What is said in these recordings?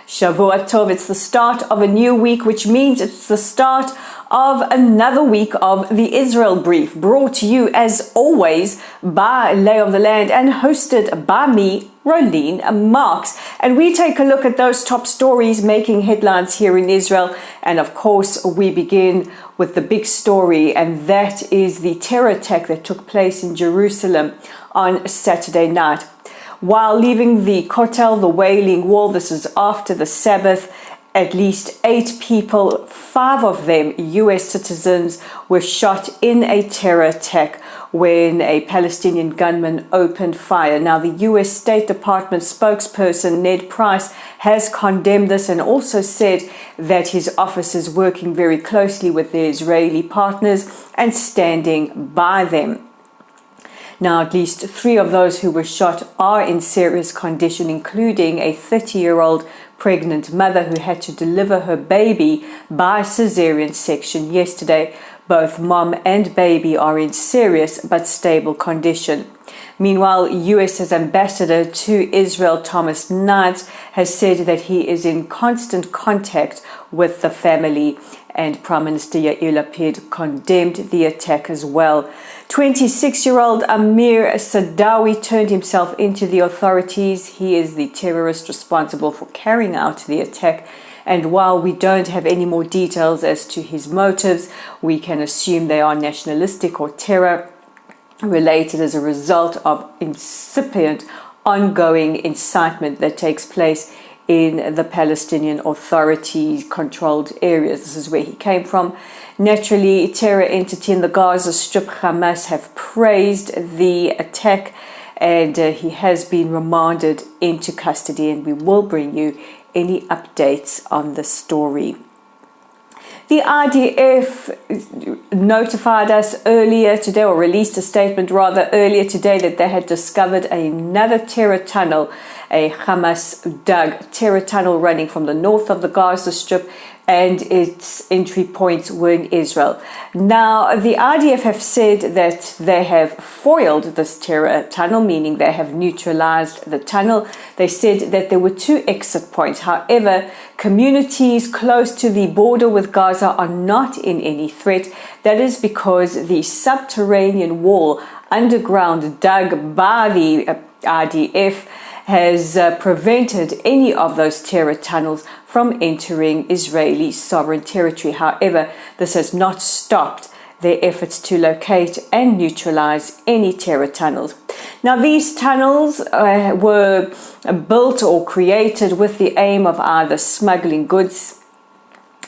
Shavua Tov, it's the start of a new week, which means it's the start of another week of the Israel Brief, brought to you as always by Lay of the Land and hosted by me, Rolene Marks. And we take a look at those top stories making headlines here in Israel. And of course, we begin with the big story, and that is the terror attack that took place in Jerusalem on Saturday night. While leaving the Kotel, the Wailing Wall, this is after the Sabbath, at least 8 people, 5 of them US citizens, were shot in a terror attack when a Palestinian gunman opened fire. Now, the US State Department spokesperson Ned Price has condemned this and also said that his office is working very closely with their Israeli partners and standing by them. Now, at least 3 of those who were shot are in serious condition, including a 30-year-old pregnant mother who had to deliver her baby by cesarean section yesterday. Both mom and baby are in serious but stable condition. Meanwhile, US's ambassador to Israel, Thomas Knights, has said that he is in constant contact with the family, and Prime Minister Yair Lapid condemned the attack as well. 26-year-old Amir Sadawi turned himself into the authorities. He is the terrorist responsible for carrying out the attack. And while we don't have any more details as to his motives, we can assume they are nationalistic or terror related as a result of incipient ongoing incitement that takes place in the Palestinian Authority-controlled areas. This is where he came from. Naturally, terror entity in the Gaza Strip, Hamas, have praised the attack, and he has been remanded into custody, and we will bring you any updates on the story. The IDF notified us earlier today, or released a statement rather earlier today, that they had discovered another terror tunnel, a Hamas-dug terror tunnel running from the north of the Gaza Strip, and its entry points were in Israel. Now, the IDF have said that they have foiled this terror tunnel, meaning they have neutralized the tunnel. They said that there were 2 exit points. However, communities close to the border with Gaza are not in any threat. That is because the subterranean wall underground dug by the IDF has prevented any of those terror tunnels from entering Israeli sovereign territory. However, this has not stopped their efforts to locate and neutralize any terror tunnels. Now, these tunnels were built or created with the aim of either smuggling goods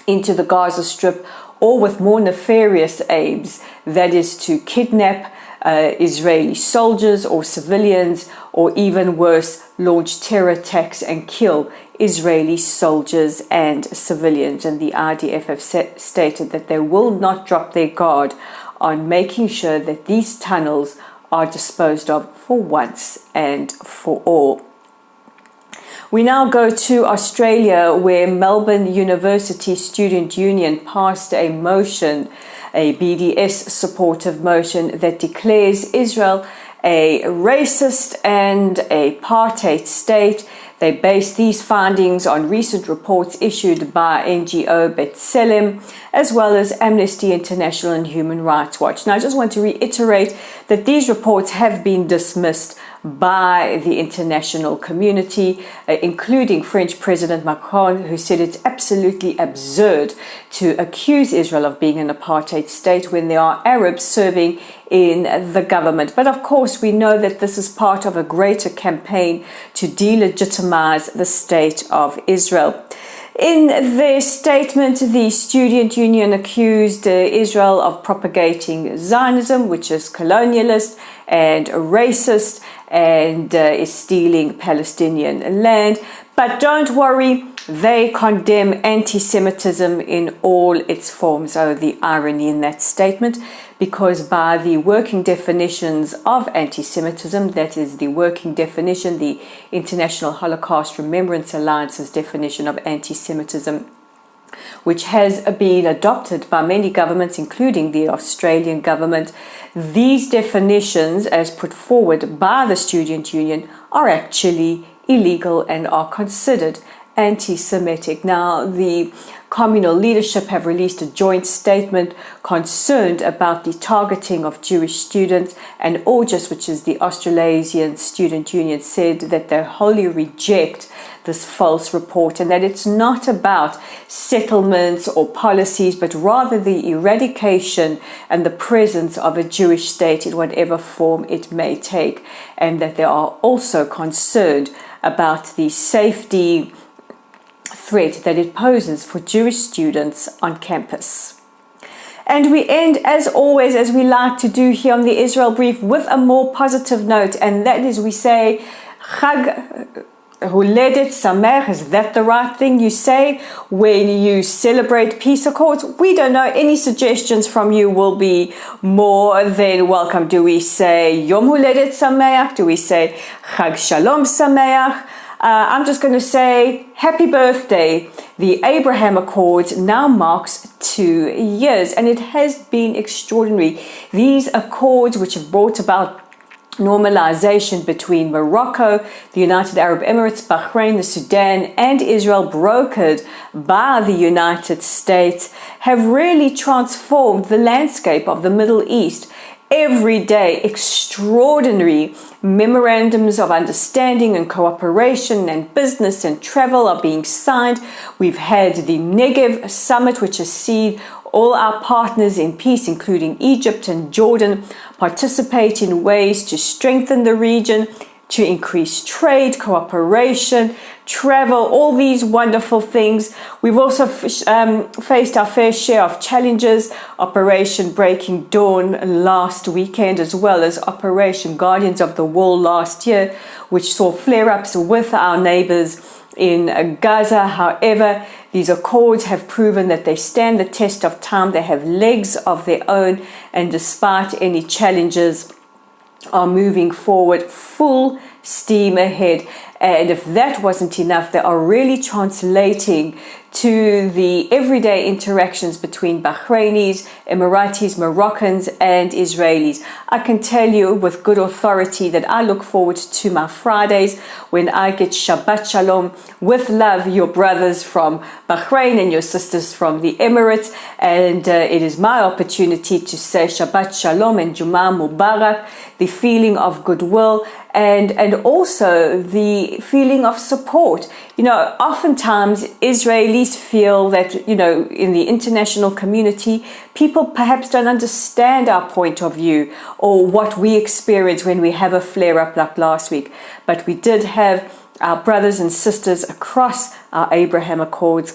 into the Gaza Strip or with more nefarious aims, that is to kidnap Israeli soldiers or civilians, or even worse, launch terror attacks and kill Israeli soldiers and civilians. And the IDF have stated that they will not drop their guard on making sure that these tunnels are disposed of for once and for all. We now go to Australia, where Melbourne University Student Union passed a motion, a BDS supportive motion, that declares Israel a racist and apartheid state. They base these findings on recent reports issued by NGO B'Tselem, as well as Amnesty International and Human Rights Watch. Now, I just want to reiterate that these reports have been dismissed by the international community, including French President Macron, who said it's absolutely absurd to accuse Israel of being an apartheid state when there are Arabs serving in the government. But of course, we know that this is part of a greater campaign to delegitimize the state of Israel. In their statement, the student union accused Israel of propagating Zionism, which is colonialist and racist, and is stealing Palestinian land. But don't worry, they condemn anti-Semitism in all its forms. Oh, the irony in that statement, because by the working definitions of anti-Semitism, that is the working definition, the International Holocaust Remembrance Alliance's definition of anti-Semitism, which has been adopted by many governments, including the Australian government. These definitions, as put forward by the student union, are actually illegal and are considered anti-Semitic. Now, the communal leadership have released a joint statement concerned about the targeting of Jewish students, and AUJUS, which is the Australasian Student Union, said that they wholly reject this false report and that it's not about settlements or policies, but rather the eradication and the presence of a Jewish state in whatever form it may take, and that they are also concerned about the safety threat that it poses for Jewish students on campus. And we end, as always, as we like to do here on the Israel Brief, with a more positive note, and that is we say Chag Huledet Sameach. Is that the right thing you say when you celebrate peace accords? We don't know. Any suggestions from you will be more than welcome. Do we say Yom Huledet Sameach? Do we say Chag Shalom Sameach? I'm just going to say happy birthday. The Abraham Accords now marks 2 years, and it has been extraordinary. These accords, which have brought about normalization between Morocco, the United Arab Emirates, Bahrain, the Sudan, and Israel, brokered by the United States, have really transformed the landscape of the Middle East. Every day, extraordinary memorandums of understanding and cooperation and business and travel are being signed. We've had the Negev Summit, which has seen all our partners in peace, including Egypt and Jordan, participate in ways to strengthen the region, to increase trade, cooperation, travel, all these wonderful things. We've also faced our fair share of challenges. Operation Breaking Dawn last weekend, as well as Operation Guardians of the Wall last year, which saw flare-ups with our neighbors in Gaza. However, these accords have proven that they stand the test of time. They have legs of their own, and despite any challenges, are moving forward full steam ahead. And if that wasn't enough, they are really translating to the everyday interactions between Bahrainis, Emiratis, Moroccans, and Israelis. I can tell you with good authority that I look forward to my Fridays when I get Shabbat Shalom with love, your brothers from Bahrain and your sisters from the Emirates. And it is my opportunity to say Shabbat Shalom and Juma Mubarak, the feeling of goodwill and also the feeling of support. You know, oftentimes Israelis feel that, you know, in the international community, people perhaps don't understand our point of view or what we experience when we have a flare-up like last week. But we did have our brothers and sisters across our Abraham Accords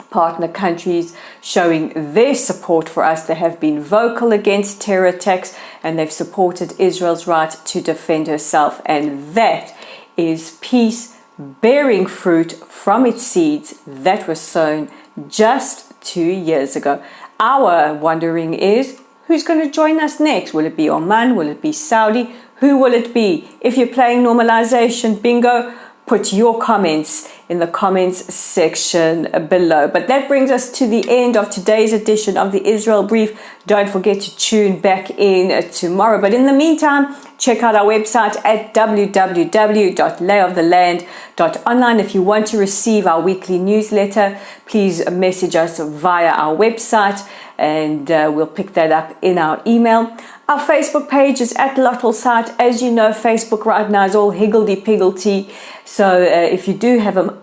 partner countries showing their support for us. They have been vocal against terror attacks, and they've supported Israel's right to defend herself. And that is peace bearing fruit from its seeds that were sown just 2 years ago. Our wondering is, who's going to join us next? Will it be Oman? Will it be Saudi? Who will it be? If you're playing normalization bingo, put your comments in the comments section below. But that brings us to the end of today's edition of the Israel Brief. Don't forget to tune back in tomorrow. But in the meantime, check out our website at www.layoftheland.online. If you want to receive our weekly newsletter, please message us via our website, and we'll pick that up in our email. Our Facebook page is at Lottel Site. As you know, Facebook right now is all higgledy-piggledy. So if you do have a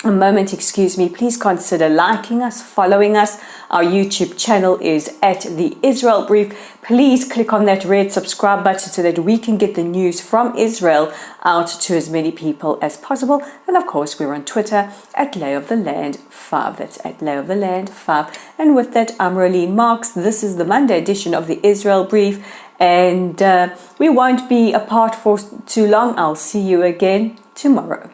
moment, please consider liking us, following us. Our YouTube channel is at The Israel Brief. Please click on that red subscribe button so that we can get the news from Israel out to as many people as possible. And of course, we're on Twitter at LayofTheLand5. That's at LayofTheLand5. And with that, I'm Rolene Marks. This is the Monday edition of The Israel Brief. And we won't be apart for too long. I'll see you again tomorrow.